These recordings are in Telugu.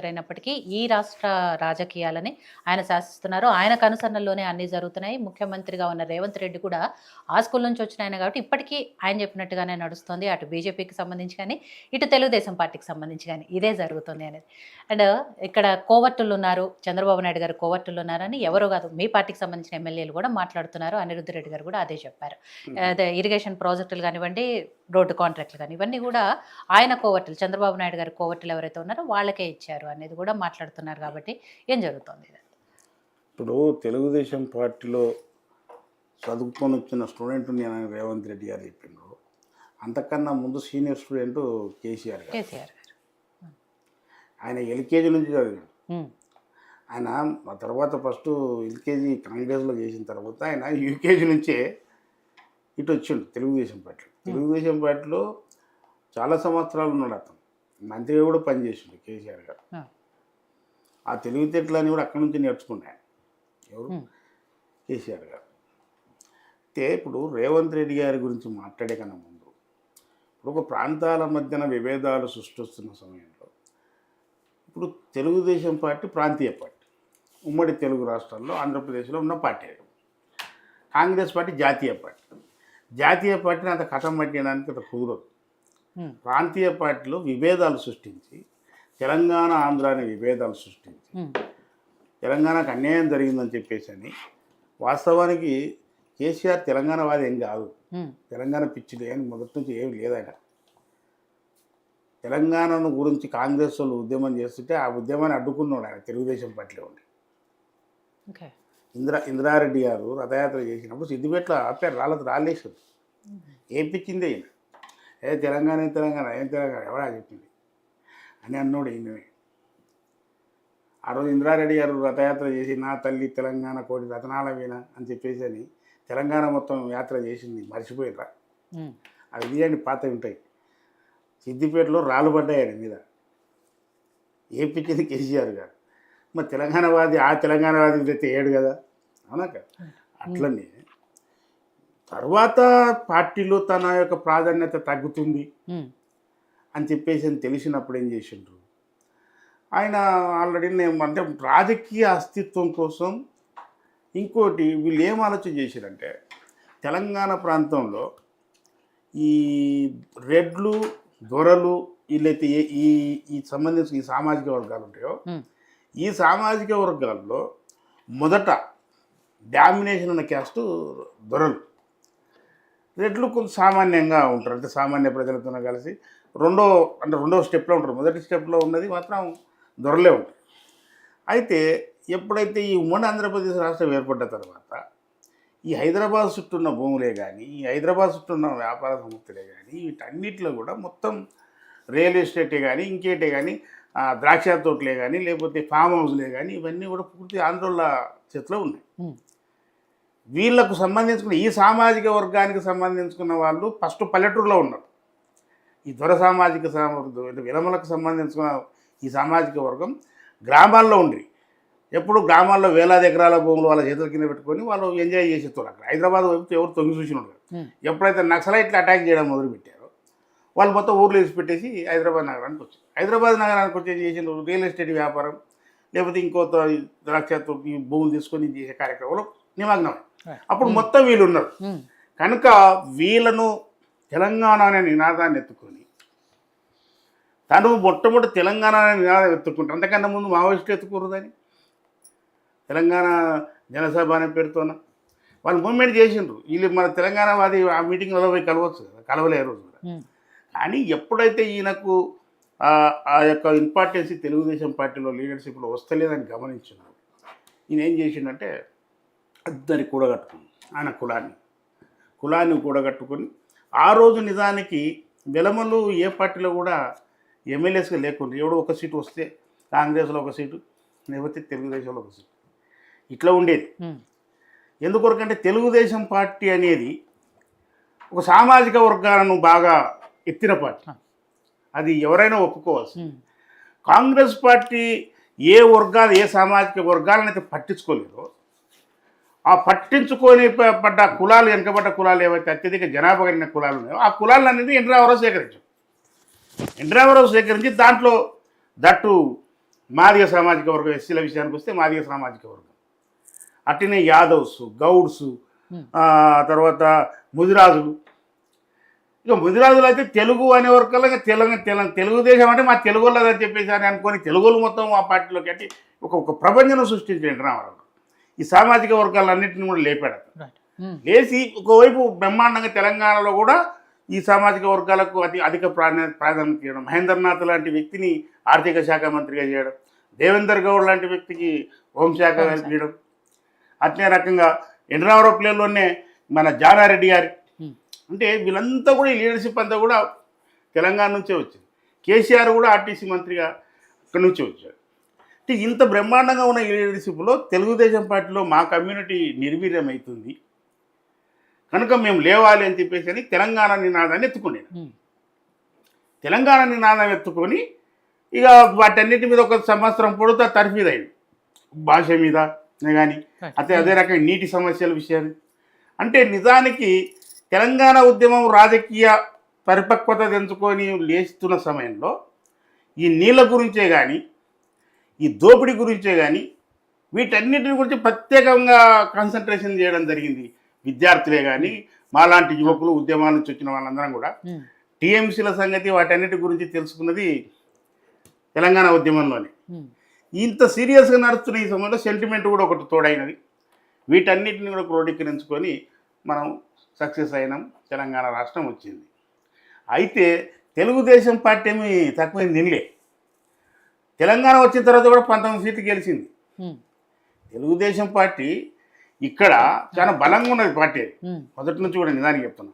అయినప్పటికీ ఈ రాష్ట్ర రాజకీయాలని ఆయన శాసిస్తున్నారు. ఆయనకు అనుసరణలోనే అన్నీ జరుగుతున్నాయి. ముఖ్యమంత్రిగా ఉన్న రేవంత్ రెడ్డి కూడా ఆ స్కూల్ నుంచి వచ్చిన ఆయన కాబట్టి ఇప్పటికీ ఆయన చెప్పినట్టుగానే నడుస్తుంది. అటు బీజేపీకి సంబంధించి కానీ, ఇటు తెలుగుదేశం పార్టీకి సంబంధించి కానీ ఇదే జరుగుతుంది అనేది. అండ్ ఇక్కడ కోవర్టులున్నారు, చంద్రబాబు నాయుడు గారు కోవర్టులున్నారని ఎవరో కాదు మీ పార్టీకి సంబంధించిన ఎమ్మెల్యేలు కూడా మాట్లాడుతున్నారు. అనిరుద్ధ్ రెడ్డి గారు కూడా అదే చెప్పారు. అదే ఇరిగేషన్ ప్రాజెక్టులు కానివ్వండి, రోడ్డు కాంట్రాక్టులు కానీ ఇవన్నీ కూడా ఆయన కోవర్టులు, చంద్రబాబు నాయుడు గారి కోవర్టులు ఎవరైతే ఉన్నారో వాళ్ళకే ఇచ్చారు అనేది కూడా మాట్లాడుతున్నారు. కాబట్టి ఏం జరుగుతుంది? ఇప్పుడు తెలుగుదేశం పార్టీలో చదువుకొని వచ్చిన స్టూడెంట్ నేను రేవంత్ రెడ్డి గారు చెప్పిండ్రు. అంతకన్నా ముందు సీనియర్ స్టూడెంట్ కేసీఆర్ గారు. ఆయన ఎల్కేజీ నుంచి చదివాడు. ఆయన ఆ తర్వాత ఫస్ట్ ఎల్కేజీ కాంగ్రెస్లో చేసిన తర్వాత ఆయన యూకేజీ నుంచే ఇటు వచ్చిండు తెలుగుదేశం పార్టీలో. తెలుగుదేశం పార్టీలో చాలా సంవత్సరాలు ఉన్నాడు. అతను మంత్రిగా కూడా పనిచేసిండు కేసీఆర్ గారు. ఆ తెలివితేటలని కూడా అక్కడి నుంచి నేర్చుకున్నాను. ఎవరు? కేసీఆర్ గారు. అయితే ఇప్పుడు రేవంత్ రెడ్డి గారి గురించి మాట్లాడే కన్నా ముందు, ఇప్పుడు ఒక ప్రాంతాల మధ్యన విభేదాలు సృష్టిస్తున్న సమయంలో, ఇప్పుడు తెలుగుదేశం పార్టీ ప్రాంతీయ పార్టీ, ఉమ్మడి తెలుగు రాష్ట్రాల్లో ఆంధ్రప్రదేశ్లో ఉన్న పార్టీ. కాంగ్రెస్ పార్టీ జాతీయ పార్టీ. జాతీయ పార్టీని అంత కథం పట్టడానికి అంత కుదరదు. ప్రాంతీయ పార్టీలో విభేదాలు సృష్టించి, తెలంగాణ ఆంధ్ర అనే విభేదాలు సృష్టించి, తెలంగాణకు అన్యాయం జరిగిందని చెప్పేసి అని, వాస్తవానికి కేసీఆర్ తెలంగాణవాది ఏం కాదు, తెలంగాణ పిచ్చిదే అని మొదటి నుంచి ఏం లేదైనా. తెలంగాణను గురించి కాంగ్రెస్ వాళ్ళు ఉద్యమం చేస్తుంటే ఆ ఉద్యమాన్ని అడ్డుకున్నాడు ఆయన తెలుగుదేశం పార్టీలో ఉండి. ఇంద్రారెడ్డి గారు రథయాత్ర చేసినప్పుడు సిద్దిపేటలో ఆపారు, రాళ్ళేసారు. ఏం పిచ్చిందే ఈయన. తెలంగాణ ఏం తెలంగాణ ఎవడా చెప్పింది అని అన్నోడు ఈయననే. ఆ రోజు ఇంద్రారెడ్డి గారు రథయాత్ర చేసి నా తల్లి తెలంగాణ కోటి రతనాల వీణ అని చెప్పేసి అని తెలంగాణ మొత్తం యాత్ర చేసింది. మర్చిపోయినరా? అవి తీయండి, పాతవి ఉంటాయి. సిద్దిపేటలో రాళ్ళు పడ్డాయి ఆయన మీద. ఏ పిచ్చింది కేసీఆర్ గారు. మరి తెలంగాణవాది ఆ తెలంగాణవాది తెస్తే ఏడు కదా, అవునాక. అట్లనే తర్వాత పార్టీలో తన యొక్క ప్రాధాన్యత తగ్గుతుంది అని చెప్పేసి అని తెలిసినప్పుడు ఏం చేసిండ్రు ఆయన, ఆల్రెడీ నేను అంటే రాజకీయ అస్తిత్వం కోసం. ఇంకోటి వీళ్ళు ఏం ఆలోచన చేశారంటే, తెలంగాణ ప్రాంతంలో ఈ రెడ్లు దొరలు వీళ్ళైతే ఈ సంబంధించిన ఈ సామాజిక వర్గాలు ఉంటాయో, ఈ సామాజిక వర్గాల్లో మొదట డామినేషన్ ఉన్న క్యాస్ట్ దొరలు. రెడ్లు కొంచెం సామాన్యంగా ఉంటారు, అంటే సామాన్య ప్రజలతో కలిసి రెండో స్టెప్లో ఉంటారు. మొదటి స్టెప్లో ఉన్నది మాత్రం దొరలే ఉంటారు. అయితే ఎప్పుడైతే ఈ ఉమ్మడి ఆంధ్రప్రదేశ్ రాష్ట్రం ఏర్పడ్డ తర్వాత ఈ హైదరాబాద్ చుట్టూ ఉన్న భూములే కానీ, ఈ హైదరాబాద్ చుట్టూ ఉన్న వ్యాపార సంస్థలే కానీ, వీటన్నిటిలో కూడా మొత్తం రియల్ ఎస్టేటే కానీ, ఇంకేటే కానీ, ద్రాక్ష తోటలే కానీ, లేకపోతే ఫామ్ హౌస్లే కానీ, ఇవన్నీ కూడా పూర్తి ఆంధ్రోళ్ళ చేతిలో ఉన్నాయి. వీళ్లకు సంబంధించుకున్న ఈ సామాజిక వర్గానికి సంబంధించుకున్న వాళ్ళు ఫస్ట్ పల్లెటూరులో ఉన్నారు. ఈ దొర సామాజిక విలమలకు సంబంధించుకున్న ఈ సామాజిక వర్గం గ్రామాల్లో ఉండి, ఎప్పుడు గ్రామాల్లో వేలాది ఎకరాల భూములు వాళ్ళ చేతుల కింద పెట్టుకొని వాళ్ళు ఎంజాయ్ చేసేస్తారు. అక్కడ హైదరాబాద్ వైపు ఎవరు తొంగి చూసినారు. ఎప్పుడైతే నక్సలైట్లు అటాక్ చేయడం మొదలుపెట్టారో వాళ్ళు మొత్తం ఊర్లు వేసి పెట్టేసి హైదరాబాద్ నగరానికి వచ్చారు. హైదరాబాద్ నగరానికి వచ్చి ఏం చేసిన రియల్ ఎస్టేట్ వ్యాపారం, లేకపోతే ఇంకో ద్రాక్ష భూములు తీసుకొని చేసే కార్యక్రమంలో నిమగ్నం. అప్పుడు మొత్తం వీళ్ళు ఉన్నారు కనుక వీళ్ళను తెలంగాణ అనే నినాదాన్ని ఎత్తుకొని, తను మొట్టమొదటి తెలంగాణ అనే నినాదం ఎత్తుకుంటారు. అంతకన్నా ముందు మావోయిస్టులు ఎత్తుకూరదని తెలంగాణ జనసభ అనే పేరుతోన వాళ్ళు మూవ్మెంట్ చేసిండ్రు. వీళ్ళు మన తెలంగాణవాది ఆ మీటింగ్లో పోయి కలవచ్చు కదా, కలవలే రోజు కూడా. కానీ ఎప్పుడైతే ఈయనకు ఆ యొక్క ఇంపార్టెన్స్ తెలుగుదేశం పార్టీలో లీడర్షిప్లో వస్తలేదని గమనించినారు, ఈయన ఏం చేసిండంటే అందరిని కూడగట్టుకుని, ఆయన కులాన్ని కూడగట్టుకొని, ఆ రోజు నిజానికి వెలమలు ఏ పార్టీలో కూడా ఎమ్మెల్యేస్గా లేకుండా, ఎవడో ఒక సీటు వస్తే కాంగ్రెస్లో ఒక సీటు, లేకపోతే తెలుగుదేశంలో ఒక సీటు, ఇట్లా ఉండేది. ఎందుకొరకంటే తెలుగుదేశం పార్టీ అనేది ఒక సామాజిక వర్గాలను బాగా ఎత్తిన పార్టీ, అది ఎవరైనా ఒప్పుకోవాల్సింది. కాంగ్రెస్ పార్టీ ఏ సామాజిక వర్గాలను అయితే పట్టించుకోలేదో, ఆ పట్టించుకొని పడ్డ కులాలు, వెనుకబడ్డ కులాలు ఏవైతే అత్యధిక జనాభా కలిగిన కులాలు ఉన్నాయో ఆ కులాలను అనేది ఎన్టీ రామారావు సేకరించి దాంట్లో దట్టు మాదిగ సామాజిక వర్గం, ఎస్సీల విషయానికి వస్తే మాదిగ సామాజిక వర్గం, అట్లనే యాదవ్స్, గౌడ్స్, తర్వాత ముదిరాజులు. ఇక ముదిరాజులు అయితే తెలుగు అనే వర్గాలు తెలుగుదేశం అంటే మా తెలుగు వాళ్ళదని చెప్పేసి అని అనుకొని తెలుగులు మొత్తం ఆ పార్టీలోకి అంటే ఒక ప్రపంచం సృష్టించాడు రామారావు. ఈ సామాజిక వర్గాలన్నింటినీ కూడా లేపాడు. లేచి ఒకవైపు బ్రహ్మాండంగా తెలంగాణలో కూడా ఈ సామాజిక వర్గాలకు అధిక ప్రాధాన్యత ఇవ్వడం, మహేంద్రనాథ్ లాంటి వ్యక్తిని ఆర్థిక శాఖ మంత్రిగా చేయడం, దేవేందర్ గౌడ్ లాంటి వ్యక్తికి హోంశాఖ చేయడం, అట్లే రకంగా ఎన్రావరావు ప్లేలోనే మన జానారెడ్డి గారి, అంటే వీళ్ళంతా కూడా ఈ లీడర్షిప్ అంతా కూడా తెలంగాణ నుంచే వచ్చింది. కేసీఆర్ కూడా ఆర్టీసీ మంత్రిగా అక్కడి నుంచే వచ్చాడు. అంటే ఇంత బ్రహ్మాండంగా ఉన్న ఈ లీడర్షిప్లో తెలుగుదేశం పార్టీలో మా కమ్యూనిటీ నిర్వీర్యం అవుతుంది కనుక మేము లేవాలి అని చెప్పేసి అని తెలంగాణ నినాదాన్ని ఎత్తుకునేది. తెలంగాణ నినాదం ఎత్తుకొని ఇక వాటన్నిటి మీద ఒక సంవత్సరం పొడుతా తర్ఫీదైంది, భాష మీద కానీ అదే రకంగా నీటి సమస్యల విషయాన్ని. అంటే నిజానికి తెలంగాణ ఉద్యమం రాజకీయ పరిపక్వత తెంచుకొని లేస్తున్న సమయంలో ఈ నీళ్ళ గురించే కానీ, ఈ దోపిడీ గురించే కానీ, వీటన్నిటిని గురించి ప్రత్యేకంగా కాన్సన్ట్రేషన్ చేయడం జరిగింది. విద్యార్థులే కానీ, మాలాంటి యువకులు, ఉద్యమాల నుంచి వచ్చిన వాళ్ళందరం కూడా టీఎంసీల సంగతి వాటన్నిటి గురించి తెలుసుకున్నది తెలంగాణ ఉద్యమంలోనే. ఇంత సీరియస్గా నడుస్తున్న ఈ సమయంలో సెంటిమెంట్ కూడా ఒకటి తోడైనది. వీటన్నిటిని కూడా క్రోడీకరించుకొని మనం సక్సెస్ అయినాం, తెలంగాణ రాష్ట్రం వచ్చింది. అయితే తెలుగుదేశం పార్టీ ఏమి తక్కువైంది నిన్నలే. తెలంగాణ వచ్చిన తర్వాత కూడా 19 సీట్లు గెలిచింది. తెలుగుదేశం పార్టీ ఇక్కడ చాలా బలంగా ఉన్నది పార్టీ. మొదటి నుంచి కూడా నిజానికి చెప్తున్నా,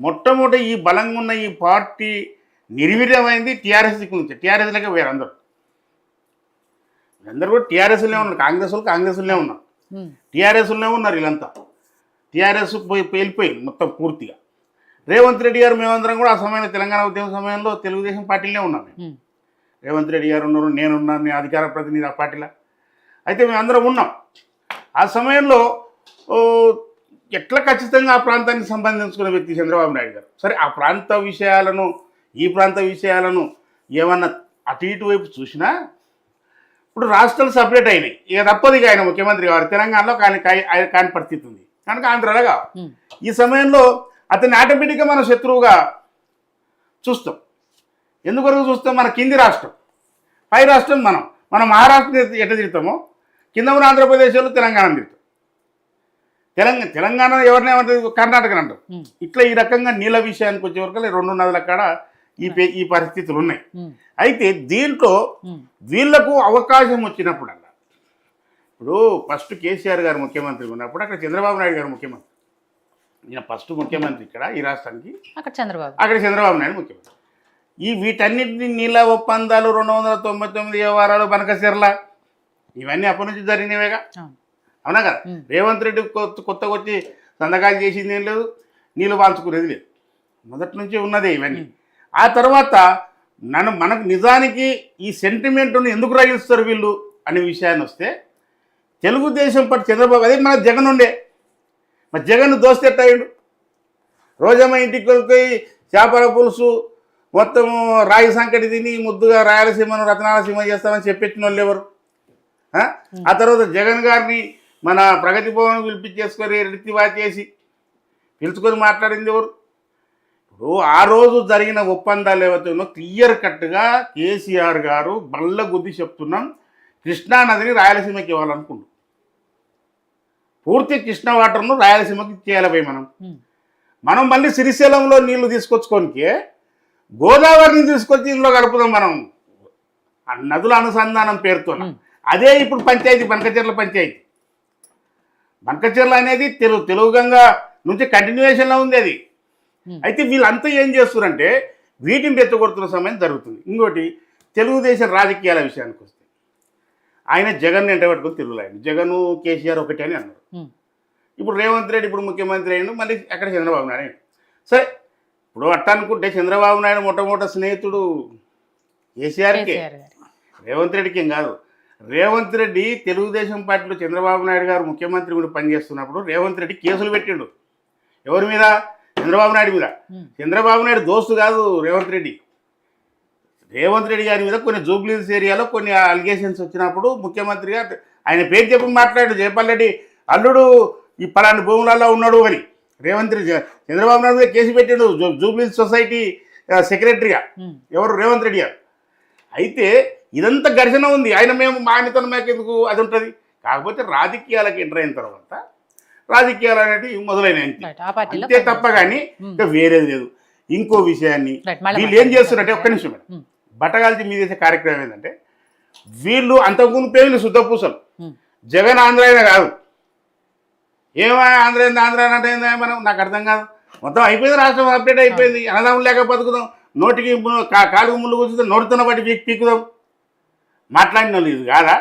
మొట్టమొదటి ఈ బలంగా ఉన్న ఈ పార్టీ నిర్వీర్యమైంది టీఆర్ఎస్ నుంచి. టీఆర్ఎస్లకే వేరు అందరూ కూడా టీఆర్ఎస్లోనే ఉన్నారు. కాంగ్రెస్లోనే ఉన్నారు, టీఆర్ఎస్లోనే ఉన్నారు. వీళ్ళంతా టీఆర్ఎస్ వెళ్ళిపోయింది మొత్తం పూర్తిగా. రేవంత్ రెడ్డి గారు మేమందరం కూడా ఆ సమయంలో తెలంగాణ ఉద్యమ సమయంలో తెలుగుదేశం పార్టీలోనే ఉన్నాం. రేవంత్ రెడ్డి గారు ఉన్నారు, నేనున్నాను, నేను అధికార ప్రతినిధి ఆ పార్టీలో. అయితే మేమందరం ఉన్నాం. ఆ సమయంలో ఎట్లా ఖచ్చితంగా ఆ ప్రాంతానికి సంబంధించుకున్న వ్యక్తి చంద్రబాబు నాయుడు గారు. సరే, ఆ ప్రాంత విషయాలను, ఈ ప్రాంత విషయాలను ఏమన్నా అటు ఇటు వైపు చూసినా ఇప్పుడు రాష్ట్రాలు సపరేట్ అయినాయి. ఇక తప్పదు, ఇక ఆయన ముఖ్యమంత్రి కావాలి. తెలంగాణలో కాని పరిస్థితి ఉంది కనుక ఆంధ్రాలో కావాలి. ఈ సమయంలో అతన్ని ఆటోమేటిక్గా మనం శత్రువుగా చూస్తాం. ఎందుకొరకు చూస్తాం? మన కింది రాష్ట్రం, పై రాష్ట్రం మనం మహారాష్ట్ర ఎట్లా తిరుగుతామో కింద ఉన్న ఆంధ్రప్రదేశ్లో తెలంగాణ తిరుగుతాం. తెలంగాణ ఎవరినేమంటారు? కర్ణాటక అంటారు. ఇట్లా ఈ రకంగా నీళ్ళ విషయానికి వచ్చే వరకు 2 నదుల కాడ ఈ పరిస్థితులు ఉన్నాయి. అయితే దీంట్లో వీళ్లకు అవకాశం వచ్చినప్పుడల్లా, ఇప్పుడు ఫస్ట్ కేసీఆర్ గారు ముఖ్యమంత్రి ఉన్నప్పుడు అక్కడ చంద్రబాబు నాయుడు గారు ముఖ్యమంత్రి. ఈయన ఫస్ట్ ముఖ్యమంత్రి ఇక్కడ ఈ రాష్ట్రానికి, అక్కడ చంద్రబాబు నాయుడు ముఖ్యమంత్రి. వీటన్నిటిని నీళ్ళ ఒప్పందాలు 299 వ్యవహారాలు బనకచెర్ల ఇవన్నీ అప్పటి నుంచి జరిగినవేగా, అవునా కదా? రేవంత్ రెడ్డి కొత్తగా వచ్చి సంతకాలు చేసింది ఏం లేదు, నీళ్ళు వాల్చుకునేది లేదు, మొదటి నుంచి ఉన్నదే ఇవన్నీ. ఆ తర్వాత మనకు నిజానికి ఈ సెంటిమెంట్ను ఎందుకు రగిస్తారు వీళ్ళు అనే విషయాన్ని వస్తే, తెలుగుదేశం పార్టీ చంద్రబాబు, అదే మన జగన్ ఉండే, మరి జగన్ దోస్తే ఎట్టయిండు? రోజమ్మ ఇంటికి వెళ్ళిపోయి చేపల పులుసు మొత్తం రాగి సంకటి తిని ముద్దుగా రాయలసీమను రత్నాలసీమ చేస్తామని చెప్పెట్టిన వాళ్ళు ఎవరు? ఆ తర్వాత జగన్ గారిని మన ప్రగతి భవన్ పిలిపించేసుకొని రితివా చేసి పిలుచుకొని మాట్లాడింది ఎవరు? ఇప్పుడు ఆ రోజు జరిగిన ఒప్పందాలు ఏవైతే క్లియర్ కట్గా కేసీఆర్ గారు బల్ల గుద్ది చెప్తున్నాం, కృష్ణానదిని రాయలసీమకి ఇవ్వాలనుకుంటు, పూర్తి కృష్ణ వాటర్ను రాయలసీమకి ఇచ్చేయాలి. మనం మళ్ళీ శ్రీశైలంలో నీళ్లు తీసుకొచ్చుకోనికే గోదావరిని తీసుకొచ్చి ఇందులో కలుపుదాం మనం, ఆ నదుల అనుసంధానం పేరుతో. అదే ఇప్పుడు పంచాయతీ, బనకచెర్ల పంచాయతీ. బనకచెర్ల అనేది తెలుగు గంగా నుంచి కంటిన్యూయేషన్లో ఉంది అది. అయితే వీళ్ళంతా ఏం చేస్తున్నారంటే వీటిని రెచ్చగొడుతున్న సమయం జరుగుతుంది. ఇంకోటి, తెలుగుదేశం రాజకీయాల విషయానికి వస్తే ఆయన జగన్ ఎంట పట్టుకొని తిరుగులాయన. జగన్ కేసీఆర్ ఒకటి అని అన్నారు. ఇప్పుడు రేవంత్ రెడ్డి ఇప్పుడు ముఖ్యమంత్రి అయ్యిండు, మళ్ళీ అక్కడ చంద్రబాబు నాయుడు. సరే, ఇప్పుడు అట్ట అనుకుంటే చంద్రబాబు నాయుడు మొట్టమొదటి స్నేహితుడు కేసీఆర్కే, రేవంత్ రెడ్డికి ఏం కాదు. రేవంత్ రెడ్డి తెలుగుదేశం పార్టీలో చంద్రబాబు నాయుడు గారు ముఖ్యమంత్రి కూడా పనిచేస్తున్నప్పుడు రేవంత్ రెడ్డి కేసులు పెట్టిండు. ఎవరి మీద? చంద్రబాబు నాయుడు మీద. చంద్రబాబు నాయుడు దోస్తు కాదు రేవంత్ రెడ్డి. రేవంత్ రెడ్డి గారి మీద కొన్ని జూబ్లీస్ ఏరియాలో కొన్ని అలిగేషన్స్ వచ్చినప్పుడు ముఖ్యమంత్రిగా ఆయన పేరు చెప్పి మాట్లాడాడు, జయపాల్ రెడ్డి అల్లుడు ఈ పలాని భూములలో ఉన్నాడు అని. రేవంత్ రెడ్డి చంద్రబాబు నాయుడు మీద కేసు పెట్టాడు జూబ్లీస్ సొసైటీ సెక్రటరీగా, ఎవరు రేవంత్ రెడ్డి గారు. అయితే ఇదంతా ఘర్షణ ఉంది. మేము ఆయనతో మాకు ఎందుకు అది ఉంటుంది. కాకపోతే రాజకీయాలకు ఎంటర్ అయిన తర్వాత రాజకీయాలు అనేవి మొదలైనవి అంతే తప్ప కానీ ఇంకా వేరేది లేదు. ఇంకో విషయాన్ని వీళ్ళు ఏం చేస్తున్నారంటే, ఒక్క నిమిషం మేడం, బట్టగాల్చి మీద చేసే కార్యక్రమం ఏంటంటే, వీళ్ళు అంతకుముందు పేర్లు శుద్ధపూసలు. జగన్ ఆంధ్ర అయినా కాదు, ఏమో ఆంధ్ర అంటే మనం నాకు అర్థం కాదు. మొత్తం అయిపోయింది, రాష్ట్రం అప్డేట్ అయిపోయింది. అన్నదమ్ములు లేక బతుకుదాం, నోటికి కాలుగు ముళ్ళు కూర్చుంటే నోటితున్న బట్టి పీకుదాం మాట్లాడిన వాళ్ళు ఇది కాదా.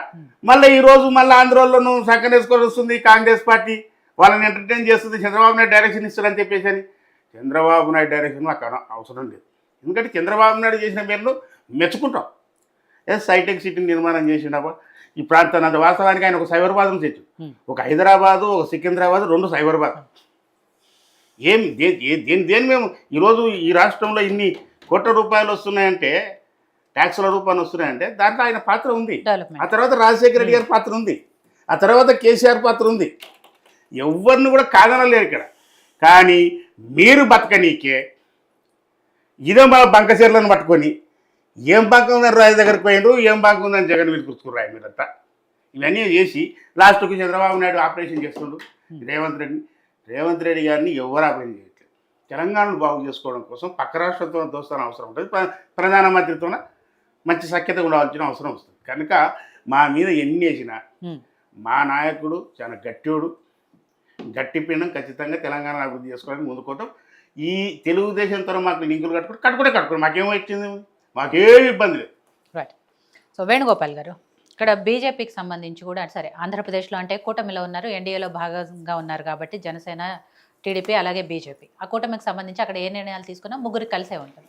మళ్ళీ ఈరోజు మళ్ళీ ఆంధ్రలోనూ సంకనేసుకొని వస్తుంది కాంగ్రెస్ పార్టీ, వాళ్ళని ఎంటర్టైన్ చేస్తుంది, చంద్రబాబు నాయుడు డైరెక్షన్ ఇస్తారని చెప్పేసి అని. చంద్రబాబు నాయుడు డైరెక్షన్ నాకు అవసరం లేదు. ఎందుకంటే చంద్రబాబు నాయుడు చేసిన పేర్లు మెచ్చుకుంటాం. హైటెక్ సిటీ నిర్మాణం చేసినప్పుడు ఈ ప్రాంతాన్ని అంత వాస్తవానికి ఆయన ఒక సైబరాబాద్ తెచ్చు, ఒక హైదరాబాదు, ఒక సికింద్రాబాద్, 2 సైబరాబాద్. దేని మేము ఈరోజు ఈ రాష్ట్రంలో ఇన్ని కోట్ల రూపాయలు వస్తున్నాయంటే, ట్యాక్సుల రూపాయలు వస్తున్నాయంటే దాంట్లో ఆయన పాత్ర ఉంది. ఆ తర్వాత రాజశేఖర రెడ్డి గారి పాత్ర ఉంది, ఆ తర్వాత కేసీఆర్ పాత్ర ఉంది. ఎవరిని కూడా కాదనలేరు ఇక్కడ. కానీ మీరు బతకనీకే ఇదే మా బంకచీరలను పట్టుకొని ఏం బంక ఉందని రాజు దగ్గరికి పోయిండ్రు, ఏం బంక ఉందని జగన్ మీరు గుర్తుకురాయి మీరంతా. ఇవన్నీ చేసి లాస్ట్కి చంద్రబాబు నాయుడు ఆపరేషన్ చేస్తుండ్రు. రేవంత్ రెడ్డి గారిని ఎవరు ఆపరేషన్ చేయట్లేదు. తెలంగాణను బాగు చేసుకోవడం కోసం పక్క రాష్ట్రంతో దోస్తాన అవసరం ఉంటుంది, ప్రధానమంత్రితో మంచి సఖ్యత ఉండాల్సిన అవసరం వస్తుంది. కనుక మా మీద ఎన్ని వేసినా మా నాయకుడు చాలా గట్టివాడు, గట్టి పిండం, ఖచ్చితంగా తెలంగాణ అభివృద్ధి చేసుకోవడానికి ముందుకోవటం. ఈ తెలుగుదేశంతో మాకు లింకులు కట్టుకుంటే మాకేమో ఇచ్చింది, మాకేమి ఇబ్బంది లేదు. రైట్. సో వేణుగోపాల్ గారు, ఇక్కడ బీజేపీకి సంబంధించి కూడా సరే, ఆంధ్రప్రదేశ్లో అంటే కూటమిలో ఉన్నారు, ఎన్డీఏలో భాగంగా ఉన్నారు కాబట్టి జనసేన, టీడీపీ అలాగే బీజేపీ, ఆ కూటమికి సంబంధించి అక్కడ ఏ నిర్ణయాలు తీసుకున్నా ముగ్గురు కలిసే ఉంటారు.